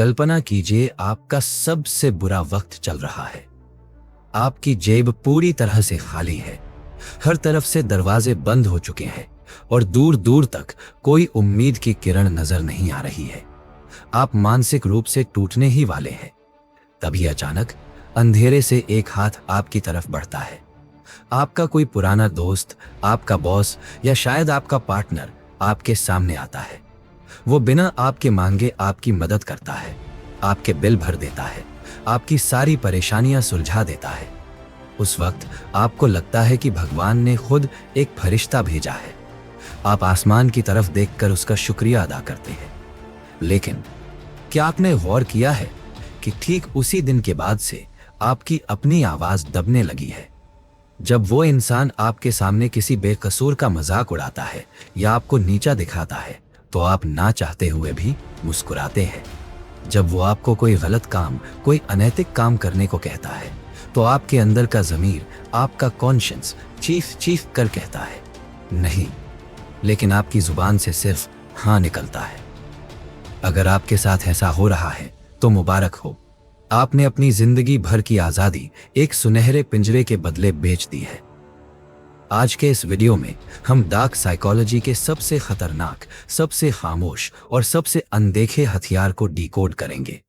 कल्पना कीजिए आपका सबसे बुरा वक्त चल रहा है। आपकी जेब पूरी तरह से खाली है, हर तरफ से दरवाजे बंद हो चुके हैं और दूर दूर तक कोई उम्मीद की किरण नजर नहीं आ रही है। आप मानसिक रूप से टूटने ही वाले हैं। तभी अचानक अंधेरे से एक हाथ आपकी तरफ बढ़ता है। आपका कोई पुराना दोस्त, आपका बॉस या शायद आपका पार्टनर आपके सामने आता है। वो बिना आपके मांगे आपकी मदद करता है, आपके बिल भर देता है, आपकी सारी परेशानियां सुलझा देता है। उस वक्त आपको लगता है कि भगवान ने खुद एक फरिश्ता भेजा है। आप आसमान की तरफ देखकर उसका शुक्रिया अदा करते हैं। लेकिन क्या आपने गौर किया है कि ठीक उसी दिन के बाद से आपकी अपनी आवाज दबने लगी है। जब वो इंसान आपके सामने किसी बेकसूर का मजाक उड़ाता है या आपको नीचा दिखाता है तो आप ना चाहते हुए भी मुस्कुराते हैं। जब वो आपको कोई गलत काम, कोई अनैतिक काम करने को कहता है तो आपके अंदर का ज़मीर, आपका कॉन्शियंस चीख चीख कर कहता है नहीं, लेकिन आपकी जुबान से सिर्फ हाँ निकलता है। अगर आपके साथ ऐसा हो रहा है तो मुबारक हो, आपने अपनी जिंदगी भर की आजादी एक सुनहरे पिंजरे के बदले बेच दी है। आज के इस वीडियो में हम डार्क साइकोलॉजी के सबसे खतरनाक, सबसे खामोश और सबसे अनदेखे हथियार को डिकोड करेंगे।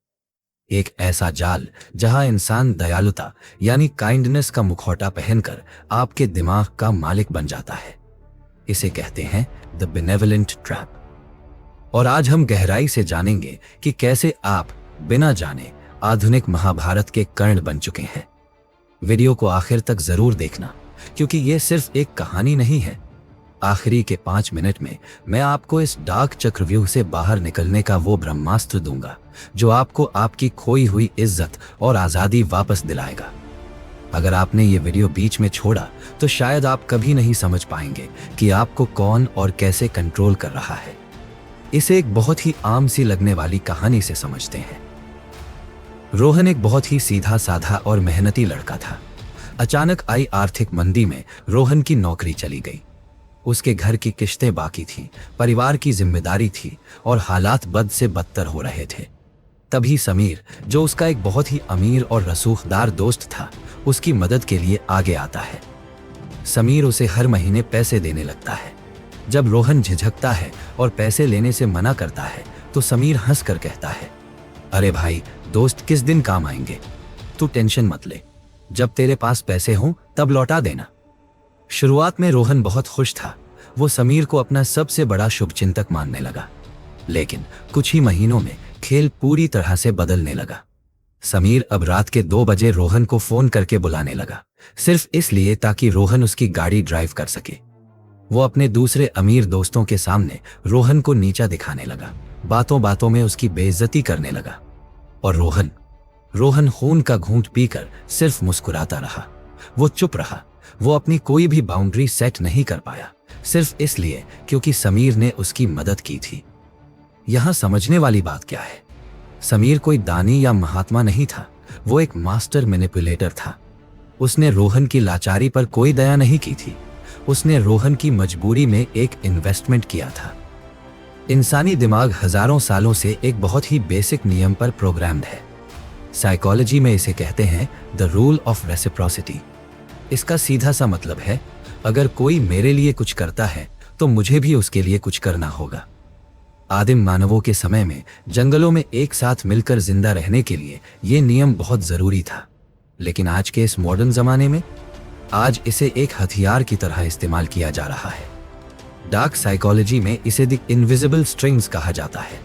एक ऐसा जाल जहां इंसान दयालुता यानी काइंडनेस का मुखौटा पहनकर आपके दिमाग का मालिक बन जाता है। इसे कहते हैं द बेनेवलेंट ट्रैप। और आज हम गहराई से जानेंगे कि कैसे आप बिना जाने आधुनिक महाभारत के कर्ण बन चुके हैं। वीडियो को आखिर तक जरूर देखना, क्योंकि यह सिर्फ एक कहानी नहीं है। आखिरी के 5 मिनट में मैं आपको इस डार्क चक्रव्यूह से बाहर निकलने का वो ब्रह्मास्त्र दूंगा जो आपको आपकी खोई हुई इज्जत और आजादी वापस दिलाएगा। अगर आपने ये वीडियो बीच में छोड़ा तो शायद आप कभी नहीं समझ पाएंगे कि आपको कौन और कैसे कंट्रोल कर रहा है। इसे एक बहुत ही आम सी लगने वाली कहानी से समझते हैं। रोहन एक बहुत ही सीधा साधा और मेहनती लड़का था। अचानक आई आर्थिक मंदी में रोहन की नौकरी चली गई। उसके घर की किश्तें बाकी थीं, परिवार की जिम्मेदारी थी और हालात बद से बदतर हो रहे थे। तभी समीर, जो उसका एक बहुत ही अमीर और रसूखदार दोस्त था, उसकी मदद के लिए आगे आता है। समीर उसे हर महीने पैसे देने लगता है। जब रोहन झिझकता है और पैसे लेने से मना करता है तो समीर हंसकर कहता है, अरे भाई, दोस्त किस दिन काम आएंगे, तू टेंशन मत ले, जब तेरे पास पैसे हों तब लौटा देना। शुरुआत में रोहन बहुत खुश था। वो समीर को अपना सबसे बड़ा शुभचिंतक मानने लगा। लेकिन कुछ ही महीनों में खेल पूरी तरह से बदलने लगा। समीर अब रात के 2 बजे रोहन को फोन करके बुलाने लगा, सिर्फ इसलिए ताकि रोहन उसकी गाड़ी ड्राइव कर सके। वो अपने दूसरे अमीर दोस्तों के सामने रोहन को नीचा दिखाने लगा, बातों बातों में उसकी बेइज्जती करने लगा। और रोहन खून का घूंट पीकर सिर्फ मुस्कुराता रहा। वो चुप रहा। वो अपनी कोई भी बाउंड्री सेट नहीं कर पाया, सिर्फ इसलिए क्योंकि समीर ने उसकी मदद की थी। यहां समझने वाली बात क्या है? समीर कोई दानी या महात्मा नहीं था, वो एक मास्टर मैनिपुलेटर था। उसने रोहन की लाचारी पर कोई दया नहीं की थी। उसने रोहन की मजबूरी में एक इन्वेस्टमेंट किया था। इंसानी दिमाग हजारों सालों से एक बहुत ही बेसिक नियम पर प्रोग्राम्ड है। साइकोलॉजी में इसे कहते हैं द रूल ऑफ रेसिप्रोसिटी। इसका सीधा सा मतलब है, अगर कोई मेरे लिए कुछ करता है तो मुझे भी उसके लिए कुछ करना होगा। आदिम मानवों के समय में जंगलों में एक साथ मिलकर जिंदा रहने के लिए यह नियम बहुत जरूरी था। लेकिन आज के इस मॉडर्न जमाने में आज इसे एक हथियार की तरह इस्तेमाल किया जा रहा है। डार्क साइकोलॉजी में इसे द इनविजिबल स्ट्रिंग्स कहा जाता है।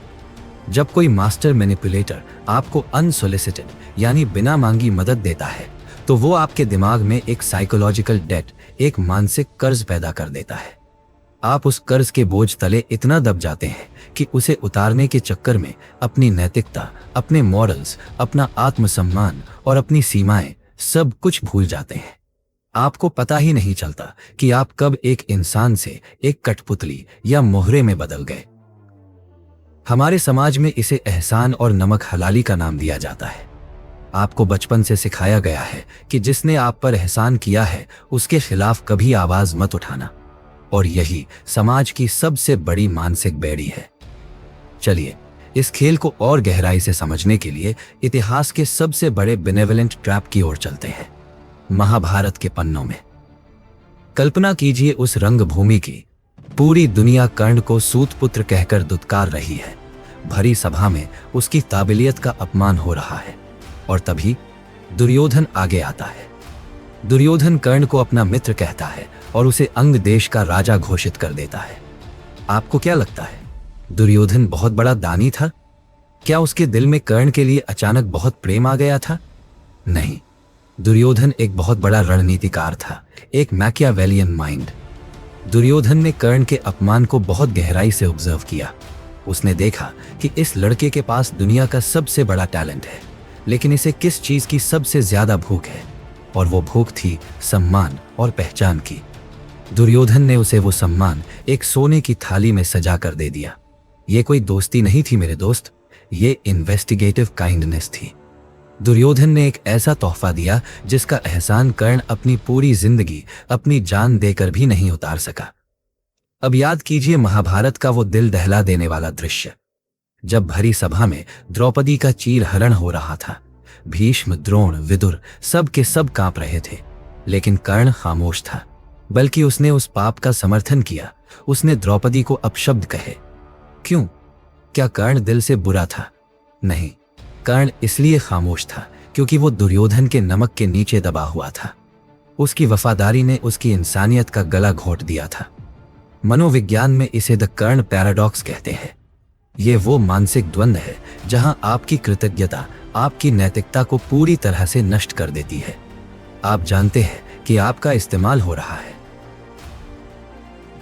जब कोई मास्टर मैनिपुलेटर आपको अनसोलिसिटेड यानी बिना मांगी मदद देता है तो वो आपके दिमाग में एक साइकोलॉजिकल डेट, एक मानसिक कर्ज पैदा कर देता है। आप उस कर्ज के बोझ तले इतना दब जाते हैं कि उसे उतारने के चक्कर में अपनी नैतिकता, अपने मॉरल्स, अपना आत्मसम्मान और अपनी सीमाएं सब कुछ भूल जाते हैं। आपको पता ही नहीं चलता कि आप कब एक इंसान से एक कठपुतली या मोहरे में बदल गए। हमारे समाज में इसे एहसान और नमक हलाली का नाम दिया जाता है। आपको बचपन से सिखाया गया है कि जिसने आप पर एहसान किया है उसके खिलाफ कभी आवाज मत उठाना, और यही समाज की सबसे बड़ी मानसिक बेड़ी है। चलिए इस खेल को और गहराई से समझने के लिए इतिहास के सबसे बड़े बेनेवलेंट ट्रैप की ओर चलते हैं, महाभारत के पन्नों में। कल्पना कीजिए उस रंगभूमि की, पूरी दुनिया कर्ण को सूतपुत्र कहकर दुत्कार रही है, भरी सभा में उसकी काबिलियत का अपमान हो रहा है, और तभी दुर्योधन आगे आता है। दुर्योधन कर्ण को अपना मित्र कहता है और उसे अंग देश का राजा घोषित कर देता है। आपको क्या लगता है, दुर्योधन बहुत बड़ा दानी था? क्या उसके दिल में कर्ण के लिए अचानक बहुत प्रेम आ गया था? नहीं, दुर्योधन एक बहुत बड़ा रणनीतिकार था, एक मैकियावेलियन माइंड। दुर्योधन ने कर्ण के अपमान को बहुत गहराई से ऑब्जर्व किया। उसने देखा कि इस लड़के के पास दुनिया का सबसे बड़ा टैलेंट है, लेकिन इसे किस चीज की सबसे ज्यादा भूख है, और वो भूख थी सम्मान और पहचान की। दुर्योधन ने उसे वो सम्मान एक सोने की थाली में सजा कर दे दिया। ये कोई दोस्ती नहीं थी मेरे दोस्त, ये इन्वेस्टिगेटिव काइंडनेस थी। दुर्योधन ने एक ऐसा तोहफा दिया जिसका एहसान कर्ण अपनी पूरी जिंदगी अपनी जान देकर भी नहीं उतार सका। अब याद कीजिए महाभारत का वो दिल दहला देने वाला दृश्य, जब भरी सभा में द्रौपदी का चीरहरण हो रहा था। भीष्म, द्रोण, विदुर सब के सब कांप रहे थे, लेकिन कर्ण खामोश था। बल्कि उसने उस पाप का समर्थन किया, उसने द्रौपदी को अपशब्द कहे। क्यों? क्या कर्ण दिल से बुरा था? नहीं, कर्ण इसलिए खामोश था क्योंकि वो दुर्योधन के नमक के नीचे दबा हुआ था। उसकी वफादारी ने उसकी इंसानियत का गला घोंट दिया था। मनोविज्ञान में इसे द कर्ण पैराडॉक्स कहते हैं। ये वो मानसिक द्वंद्व है जहां आपकी कृतज्ञता आपकी नैतिकता को पूरी तरह से नष्ट कर देती है। आप जानते हैं कि आपका इस्तेमाल हो रहा है,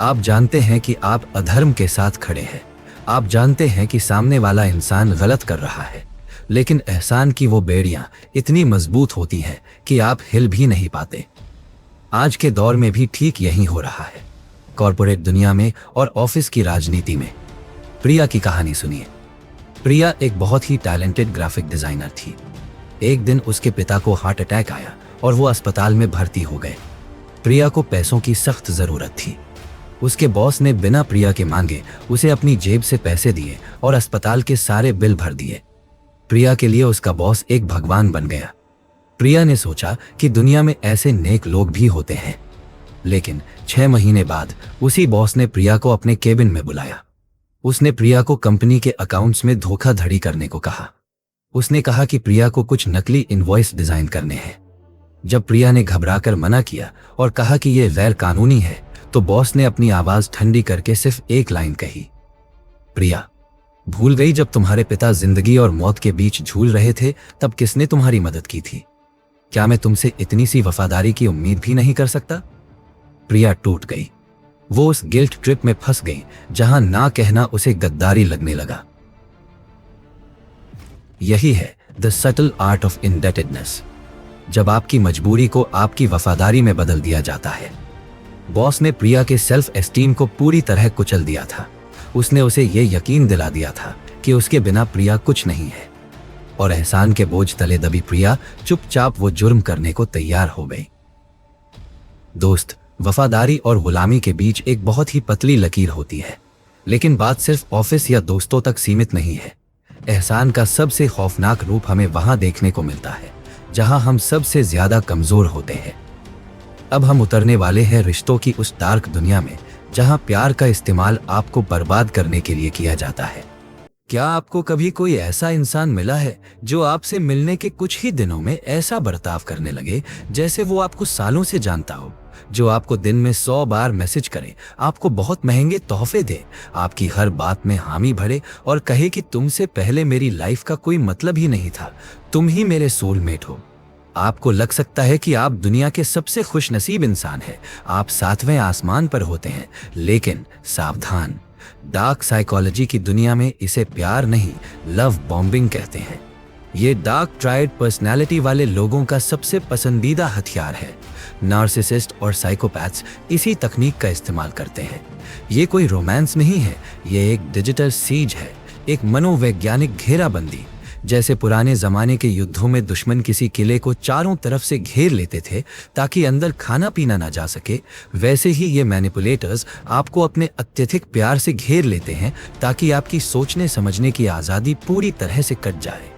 आप जानते हैं कि आप अधर्म के साथ खड़े हैं, आप जानते हैं कि सामने वाला इंसान गलत कर रहा है, लेकिन एहसान की वो बेड़ियां इतनी मजबूत होती हैं कि आप हिल भी नहीं पाते। आज के दौर में भी ठीक यही हो रहा है, कॉरपोरेट दुनिया में और ऑफिस की राजनीति में। प्रिया की कहानी सुनिए। प्रिया एक बहुत ही टैलेंटेड ग्राफिक डिजाइनर थी। एक दिन उसके पिता को हार्ट अटैक आया और वो अस्पताल में भर्ती हो गए। प्रिया को पैसों की सख्त जरूरत थी। उसके बॉस ने बिना प्रिया के मांगे उसे अपनी जेब से पैसे दिए और अस्पताल के सारे बिल भर दिए। प्रिया के लिए उसका बॉस एक भगवान बन गया। प्रिया ने सोचा कि दुनिया में ऐसे नेक लोग भी होते हैं। लेकिन 6 महीने बाद उसी बॉस ने प्रिया को अपने केबिन में बुलाया। उसने प्रिया को कंपनी के अकाउंट्स में धोखाधड़ी करने को कहा। उसने कहा कि प्रिया को कुछ नकली इनवॉइस डिजाइन करने हैं। जब प्रिया ने घबराकर मना किया और कहा कि यह गैर कानूनी है, तो बॉस ने अपनी आवाज ठंडी करके सिर्फ एक लाइन कही, प्रिया, भूल गई जब तुम्हारे पिता जिंदगी और मौत के बीच झूल रहे थे तब किसने तुम्हारी मदद की थी? क्या मैं तुमसे इतनी सी वफादारी की उम्मीद भी नहीं कर सकता? प्रिया टूट गई। वो उस गिल्ट ट्रिप में फंस गई जहां ना कहना उसे गद्दारी लगने लगा। यही है the subtle art of indebtedness, जब आपकी मजबूरी को आपकी वफादारी में बदल दिया जाता है। बॉस ने प्रिया के सेल्फ एस्टीम को पूरी तरह कुचल दिया था। उसने उसे यह यकीन दिला दिया था कि उसके बिना प्रिया कुछ नहीं है, और एहसान के बोझ तले दबी प्रिया चुपचाप वो जुर्म करने को तैयार हो गई। दोस्त, वफादारी और गुलामी के बीच एक बहुत ही पतली लकीर होती है, लेकिन बात सिर्फ ऑफिस या दोस्तों तक सीमित नहीं है। एहसान का सबसे खौफनाक रूप हमें वहां देखने को मिलता है जहां हम सबसे ज्यादा कमजोर होते हैं। अब हम उतरने वाले हैं रिश्तों की उस डार्क दुनिया में जहां प्यार का इस्तेमाल आपको बर्बाद करने के लिए किया जाता है। क्या आपको कभी कोई ऐसा इंसान मिला है जो आपसे मिलने के कुछ ही दिनों में ऐसा बर्ताव करने लगे जैसे वो आपको सालों से जानता हो, जो आपको दिन में 100 बार मैसेज करे, आपको बहुत महंगे तोहफे दे, आपकी हर बात में हामी भरे और कहे कि तुमसे पहले मेरी लाइफ का कोई मतलब ही नहीं था, तुम ही मेरे सोलमेट हो? आपको लग सकता है कि आप दुनिया के सबसे खुशनसीब इंसान हैं, आप 7वें आसमान पर होते हैं, लेकिन सावधान, डार्क साइकोलॉजी की दुनिया में इसे प्यार नहीं, लव बॉम्बिंग कहते हैं। ये डार्क ट्राइड पर्सनैलिटी वाले लोगों का सबसे पसंदीदा हथियार है। नार्सिसिस्ट और साइकोपैथ्स इसी तकनीक का इस्तेमाल करते हैं। ये कोई रोमांस नहीं है, ये एक डिजिटल सीज है, एक मनोवैज्ञानिक घेराबंदी जैसे पुराने जमाने के युद्धों में दुश्मन किसी किले को चारों तरफ से घेर लेते थे ताकि अंदर खाना पीना ना जा सके, वैसे ही ये मैनिपुलेटर्स आपको अपने अत्यधिक प्यार से घेर लेते हैं ताकि आपकी सोचने समझने की आज़ादी पूरी तरह से कट जाए।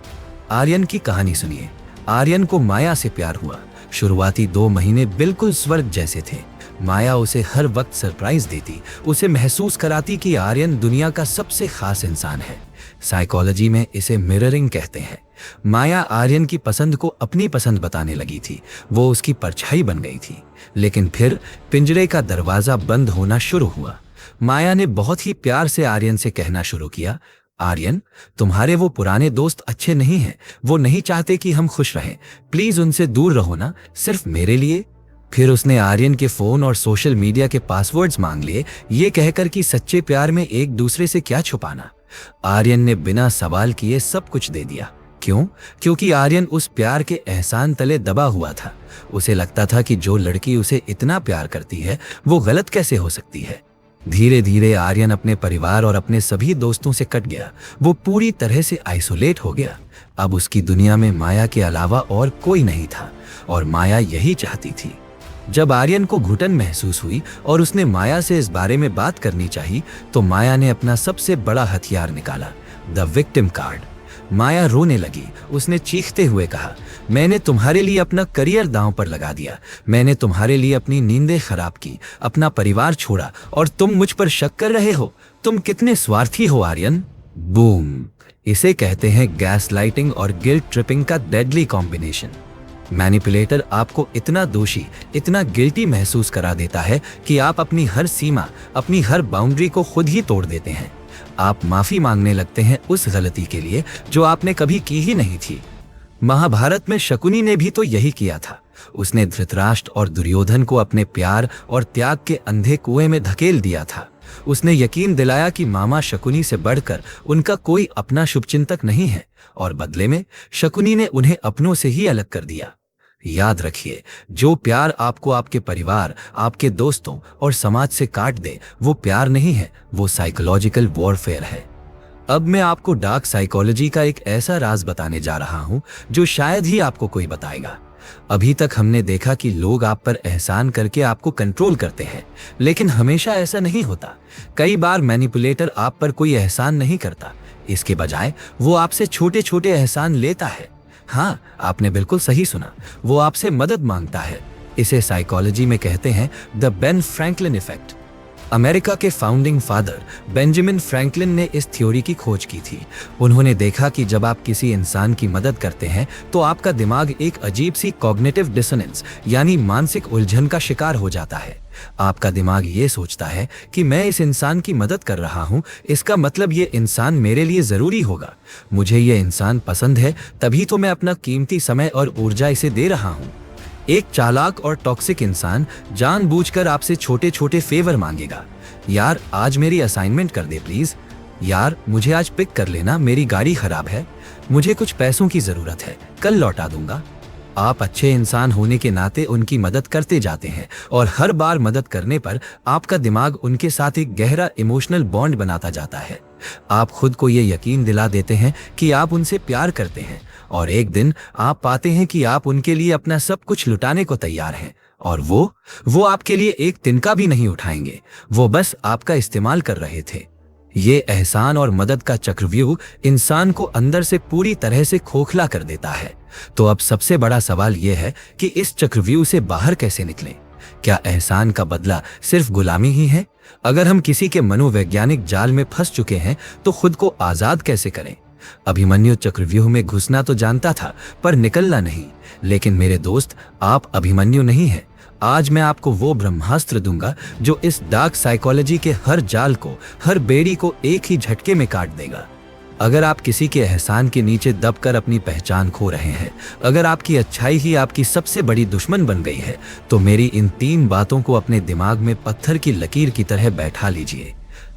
आर्यन की कहानी सुनिए। आर्यन को माया से प्यार हुआ। शुरुआती 2 महीने बिल्कुल स्वर्ग जैसे थे। माया उसे हर वक्त सरप्राइज देती, उसे महसूस कराती कि आर्यन दुनिया का सबसे खास इंसान है। साइकोलॉजी में इसे मिररिंग कहते हैं। माया आर्यन की पसंद को अपनी पसंद बताने लगी थी, वो उसकी परछाई बन गई थी। लेकिन फिर पिंजरे का दरवाजा बंद होना शुरू हुआ। माया ने बहुत ही प्यार से आर्यन से कहना शुरू किया, आर्यन, तुम्हारे वो पुराने दोस्त अच्छे नहीं हैं, वो नहीं चाहते कि हम खुश रहें, प्लीज उनसे दूर रहो ना, सिर्फ मेरे लिए। फिर उसने आर्यन के फोन और सोशल मीडिया के पासवर्ड्स मांग लिए, ये कहकर कि सच्चे प्यार में एक दूसरे से क्या छुपाना। आर्यन ने बिना सवाल किए सब कुछ दे दिया। क्यों? क्योंकि आर्यन उस प्यार के एहसान तले दबा हुआ था। उसे लगता था कि जो लड़की उसे इतना प्यार करती है वो गलत कैसे हो सकती है। धीरे धीरे आर्यन अपने परिवार और अपने सभी दोस्तों से कट गया। वो पूरी तरह से आइसोलेट हो गया। अब उसकी दुनिया में माया के अलावा और कोई नहीं था और माया यही चाहती थी। जब आर्यन को घुटन महसूस हुई और उसने माया से इस बारे में बात करनी चाहिए तो माया ने अपना सबसे बड़ा हथियार निकाला, द विक्टिम कार्ड। माया रोने लगी। उसने चीखते हुए कहा, मैंने तुम्हारे लिए अपना करियर दांव पर लगा दिया, मैंने तुम्हारे लिए अपनी नींदें खराब की, अपना परिवार छोड़ा और तुम मुझ पर शक कर रहे हो। तुम कितने स्वार्थी हो आर्यन। बूम। इसे कहते हैं गैसलाइटिंग और गिल्ट ट्रिपिंग का डेडली कॉम्बिनेशन। मैनिपुलेटर आपको इतना दोषी, इतना गिल्टी महसूस करा देता है कि आप अपनी हर सीमा, अपनी हर बाउंड्री को खुद ही तोड़ देते हैं। आप माफी मांगने लगते हैं उस गलती के लिए जो आपने कभी की ही नहीं थी। महाभारत में शकुनी ने भी तो यही किया था। उसने धृतराष्ट्र और दुर्योधन को अपने प्यार और त्याग के अंधे कुएं में धकेल दिया था। उसने यकीन दिलाया कि मामा शकुनी से बढ़कर उनका कोई अपना शुभचिंतक नहीं है और बदले में शकुनी ने उन्हें अपनों से ही अलग कर दिया। याद रखिए, जो प्यार आपको आपके परिवार, आपके दोस्तों और समाज से काट दे वो प्यार नहीं है, वो साइकोलॉजिकल वॉरफेयर है। अब मैं आपको डार्क साइकोलॉजी का एक ऐसा राज बताने जा रहा हूं जो शायद ही आपको कोई बताएगा। अभी तक हमने देखा कि लोग आप पर एहसान करके आपको कंट्रोल करते हैं, लेकिन हमेशा ऐसा नहीं होता। कई बार मैनिपुलेटर आप पर कोई एहसान नहीं करता, इसके बजाय वो आपसे छोटे छोटे एहसान लेता है। हाँ, आपने बिल्कुल सही सुना, वो आपसे मदद मांगता है। इसे साइकोलॉजी में कहते हैं the Ben Franklin effect. America के फाउंडिंग फादर बेंजामिन फ्रैंकलिन ने इस थ्योरी की खोज की थी। उन्होंने देखा कि जब आप किसी इंसान की मदद करते हैं तो आपका दिमाग एक अजीब सी कॉग्निटिव डिसोनेंस यानी मानसिक उलझन का शिकार हो जाता है। आपका दिमाग ये सोचता है कि मैं इस इंसान की मदद कर रहा हूँ, इसका मतलब ये इंसान मेरे लिए जरूरी होगा, मुझे ये इंसान पसंद है, तभी तो मैं अपना कीमती समय और ऊर्जा इसे दे रहा हूँ। एक चालाक और टॉक्सिक इंसान जानबूझकर आपसे छोटे छोटे फेवर मांगेगा। यार, आज मेरी असाइनमेंट कर दे प्लीज। यार, मुझे आज पिक कर लेना, मेरी गाड़ी खराब है, मुझे कुछ पैसों की जरूरत है, कल लौटा दूंगा। आप अच्छे इंसान होने के नाते उनकी मदद करते जाते हैं और हर बार मदद करने पर आपका दिमाग उनके साथ एक गहरा इमोशनल बॉन्ड बनाता जाता है। आप खुद को ये यकीन दिला देते हैं कि आप उनसे प्यार करते हैं और एक दिन आप पाते हैं कि आप उनके लिए अपना सब कुछ लुटाने को तैयार हैं और वो आपके लिए एक तिनका भी नहीं उठाएंगे, वो बस आपका इस्तेमाल कर रहे थे। ये एहसान और मदद का चक्रव्यूह इंसान को अंदर से पूरी तरह से खोखला कर देता है। तो अब सबसे बड़ा सवाल यह है कि इस चक्रव्यूह से बाहर कैसे निकलें? क्या एहसान का बदला सिर्फ गुलामी ही है? अगर हम किसी के मनोवैज्ञानिक जाल में फंस चुके हैं तो खुद को आजाद कैसे करें? अभिमन्यु चक्रव्यूह में घुसना तो जानता था पर निकलना नहीं। लेकिन मेरे दोस्त, आप अभिमन्यु नहीं हैं। आज मैं आपको वो ब्रह्मास्त्र दूंगा जो इस डार्क साइकोलॉजी के हर जाल को, हर बेड़ी को एक ही झटके में काट देगा। अगर आप किसी के एहसान के नीचे दबकर अपनी पहचान खो रहे हैं, अगर आपकी अच्छाई ही आपकी सबसे बड़ी दुश्मन बन गई है, तो मेरी इन 3 बातों को अपने दिमाग में पत्थर की लकीर की तरह बैठा लीजिए।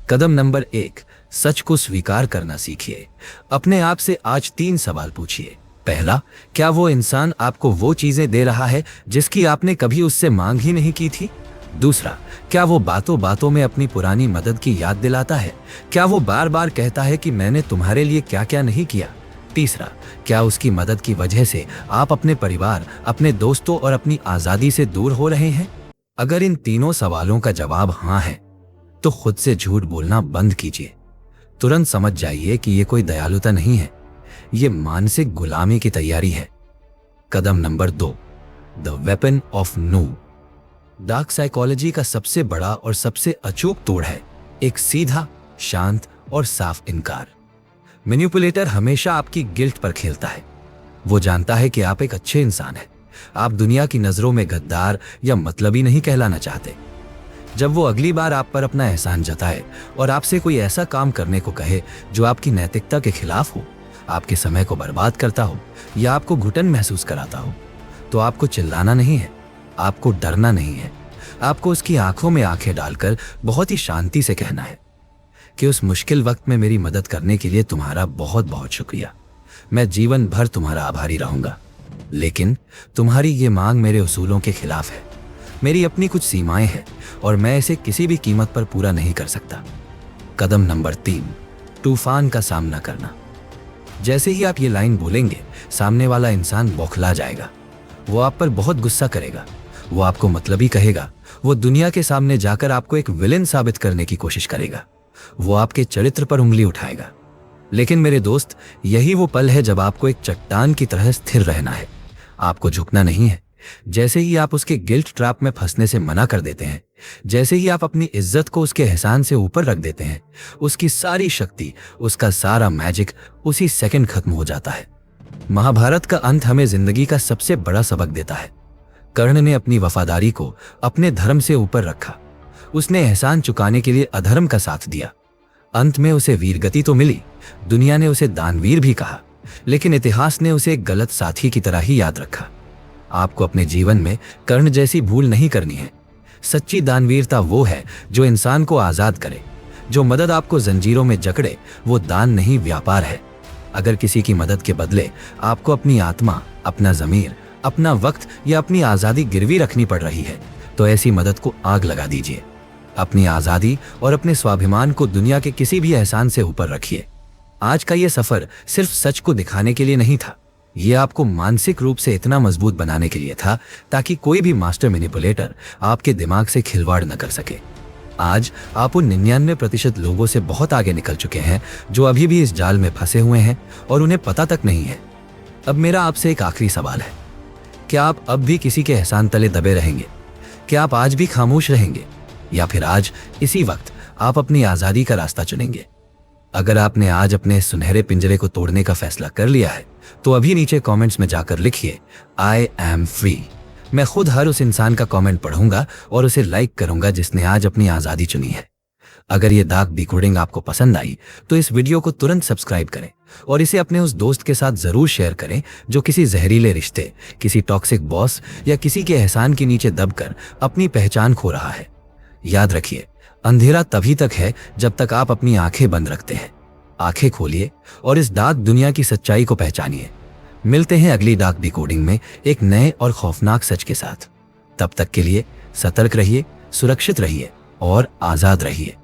कदम नंबर 1, सच को स्वीकार करना सीखिए। अपने आप से आज 3 सवाल पूछिए। पहला, क्या वो इंसान आपको वो चीजें दे रहा है जिसकी आपने कभी उससे मांग ही नहीं की थी? दूसरा, क्या वो बातों बातों में अपनी पुरानी मदद की याद दिलाता है? क्या वो बार बार कहता है कि मैंने तुम्हारे लिए क्या क्या नहीं किया? तीसरा, क्या उसकी मदद की वजह से आप अपने परिवार, अपने दोस्तों और अपनी आजादी से दूर हो रहे हैं? अगर इन तीनों सवालों का जवाब हाँ है, तो खुद से झूठ बोलना बंद कीजिए। तुरंत समझ जाइए कि यह कोई दयालुता नहीं है, यह मानसिक गुलामी की तैयारी है। कदम number 2, the weapon of no. Dark psychology का सबसे बड़ा और सबसे अचूक तोड़ है एक सीधा, शांत और साफ इनकार। मैनिपुलेटर हमेशा आपकी गिल्ट पर खेलता है। वो जानता है कि आप एक अच्छे इंसान हैं, आप दुनिया की नजरों में गद्दार या मतलबी नहीं कहलाना चाहते। जब वो अगली बार आप पर अपना एहसान जताए और आपसे कोई ऐसा काम करने को कहे जो आपकी नैतिकता के खिलाफ हो, आपके समय को बर्बाद करता हो या आपको घुटन महसूस कराता हो, तो आपको चिल्लाना नहीं है, आपको डरना नहीं है, आपको उसकी आंखों में आंखें डालकर बहुत ही शांति से कहना है कि उस मुश्किल वक्त में मेरी मदद करने के लिए तुम्हारा बहुत बहुत शुक्रिया। मैं जीवन भर तुम्हारा आभारी रहूंगा, लेकिन तुम्हारी ये मांग मेरे उसूलों के खिलाफ है। मेरी अपनी कुछ सीमाएं हैं और मैं इसे किसी भी कीमत पर पूरा नहीं कर सकता। कदम नंबर 3, तूफान का सामना करना। जैसे ही आप ये लाइन बोलेंगे, सामने वाला इंसान बौखला जाएगा। वो आप पर बहुत गुस्सा करेगा, वो आपको मतलबी कहेगा, वो दुनिया के सामने जाकर आपको एक विलेन साबित करने की कोशिश करेगा, वो आपके चरित्र पर उंगली उठाएगा। लेकिन मेरे दोस्त, यही वो पल है जब आपको एक चट्टान की तरह स्थिर रहना है। आपको झुकना नहीं है। जैसे ही आप उसके गिल्ट ट्रैप में फंसने से मना कर देते हैं, जैसे ही आप अपनी इज्जत को उसके एहसान से ऊपर रख देते हैं, उसकी सारी शक्ति, उसका सारा मैजिक उसी सेकंड खत्म हो जाता है। महाभारत का अंत हमें जिंदगी का सबसे बड़ा सबक देता है। कर्ण ने अपनी वफादारी को अपने धर्म से ऊपर रखा। उसने एहसान चुकाने के लिए अधर्म का साथ दिया। अंत में उसे वीरगति तो मिली, दुनिया ने उसे दानवीर भी कहा, लेकिन इतिहास ने उसे एक गलत साथी की तरह ही याद रखा। आपको अपने जीवन में कर्ण जैसी भूल नहीं करनी है। सच्ची दानवीरता वो है जो इंसान को आजाद करे। जो मदद आपको जंजीरों में जकड़े, वो दान नहीं, व्यापार है। अगर किसी की मदद के बदले आपको अपनी आत्मा, अपना ज़मीर, अपना वक्त या अपनी आज़ादी गिरवी रखनी पड़ रही है, तो ऐसी मदद को आग लगा दीजिए। अपनी आज़ादी और अपने स्वाभिमान को दुनिया के किसी भी एहसान से ऊपर रखिए। आज का ये सफर सिर्फ सच को दिखाने के लिए नहीं था, ये आपको मानसिक रूप से इतना मजबूत बनाने के लिए था ताकि कोई भी मास्टर मैनिपुलेटर आपके दिमाग से खिलवाड़ न कर सके। आज आप उन 99% लोगों से बहुत आगे निकल चुके हैं जो अभी भी इस जाल में फंसे हुए हैं और उन्हें पता तक नहीं है। अब मेरा आपसे एक आखिरी सवाल है, क्या आप अब भी किसी के एहसान तले दबे रहेंगे? क्या आप आज भी खामोश रहेंगे, या फिर आज इसी वक्त आप अपनी आज़ादी का रास्ता चुनेंगे? अगर आपने आज अपने सुनहरे पिंजरे को तोड़ने का फैसला कर लिया है, तो अभी नीचे कमेंट्स में जाकर लिखिए आई एम फ्री। मैं खुद हर उस इंसान का कमेंट पढ़ूंगा और उसे लाइक करूंगा जिसने आज अपनी आज़ादी चुनी है। अगर ये डार्क डिकोडिंग आपको पसंद आई तो इस वीडियो को तुरंत सब्सक्राइब करें और इसे अपने उस दोस्त के साथ जरूर शेयर करें जो किसी जहरीले रिश्ते, किसी टॉक्सिक बॉस या किसी के एहसान के नीचे दबकर अपनी पहचान खो रहा है। याद रखिए, अंधेरा तभी तक है जब तक आप अपनी आंखें बंद रखते हैं। आंखें खोलिए और इस डार्क दुनिया की सच्चाई को पहचानिए। मिलते हैं अगली डार्क डिकोडिंग में एक नए और खौफनाक सच के साथ। तब तक के लिए सतर्क रहिए, सुरक्षित रहिए और आजाद रहिए।